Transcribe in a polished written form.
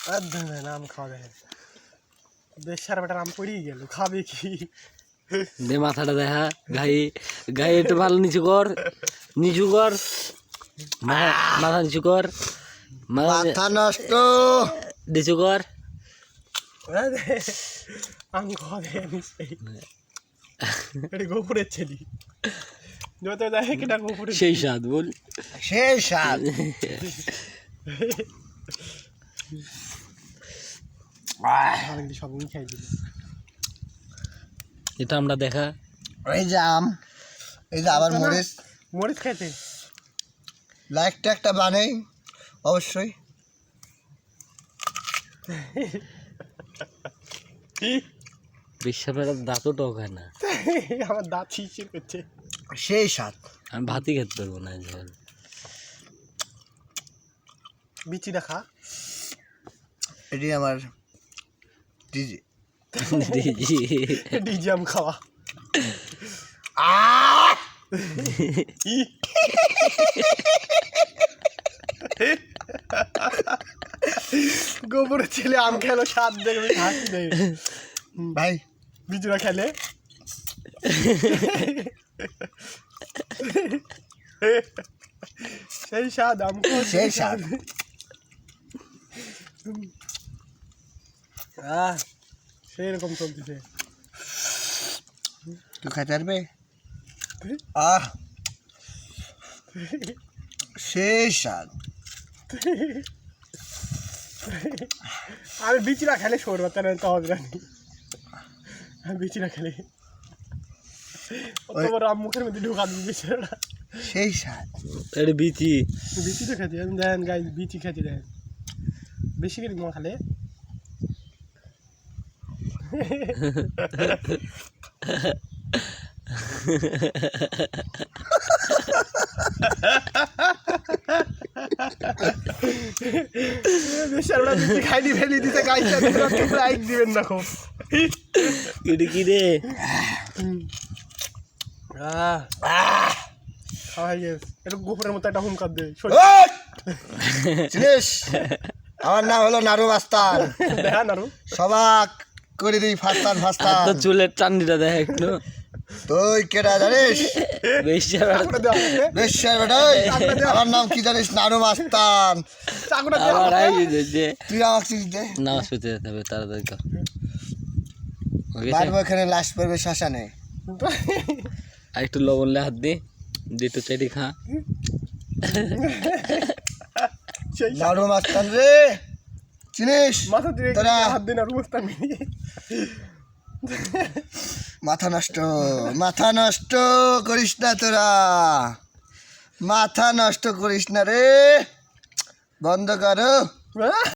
নাম খাওয়া যায় বেশার বেটার আম পড়েই গেল খাবে কি দে মাথাটা দেখা গায়ে গায়ে একটু ভালো নিচু কর মাথা নিচু কর মাথা নষ্ট নিচু কর আম খাওয়া যায় এটা গোপুরের ছেলে যত দেখে কিনা গোপুরের সেই স্বাদ বল সেই স্বাদ সবই খাই দিল এটা আমরা দেখা এই যে আম এই যে আবার মরিচ মরিচ খাইতে লাইকটা একটা বানাই অবশ্যই বিশ্বাসের দাঁতও টক হয় না আমার দাঁত শিরশির করছে সেই স্বাদ আমি ভাতই খেতে পারবো না ঝোল বিচি দেখা এটি আমার ডিজি ডিজি আম খাওয়া গোবরের ছেলে আম খেলো স্বাদ দেখবে হাসি দেয় ভাই বিচুরা খেলে সেই স্বাদ আম সেই স্বাদ সেই রকম চলতেছে তুই খাইতে পারবে সেই স্বাদ আমি বিচিরা খেলে সরব তার তো হবে না আমি বিচিরা খেলে অত বড় আম মুখের মধ্যে ঢুকা দিবি বিচিরা সেই স্বাদ এটা বিচি বিচি তো খেতে দেন গাই বিচি খেতে দেন বেশি করে মা খালে খাইনি ফেলি দিতে গাইছে লাইক দিবেন না খুব এটা কি রে একটু গোপরের মতো একটা হুমকার দে জিনিস আমার নাম হলো নাড়ু মাস্তান দেখা নাড়ু সবাক করে দিই ফাস্তান ফাস্তান তো চুলের টান্ডিটা দেখ একটু তুই কেটা জানিস বেশার বেশ্যার বেটাই আমার নাম কি জানিস নাড়ু মাস্তান আবার যে তুই আমাকে চিনিস দে নামাজ পড়তে যেতে হবে তাড়াতাড়ি কর বারবার এখানে লাশ পড়বে শ্মশানে আর একটু লবণ লে হাত দি দুটো চাইটি খা নাড়ু মাস্তান রে চিনিস মাথা দিয়ে তোরা হাত দিন আর বুঝতাম মাথা নষ্ট করিস না তোরা মাথা নষ্ট করিস না রে বন্ধ করো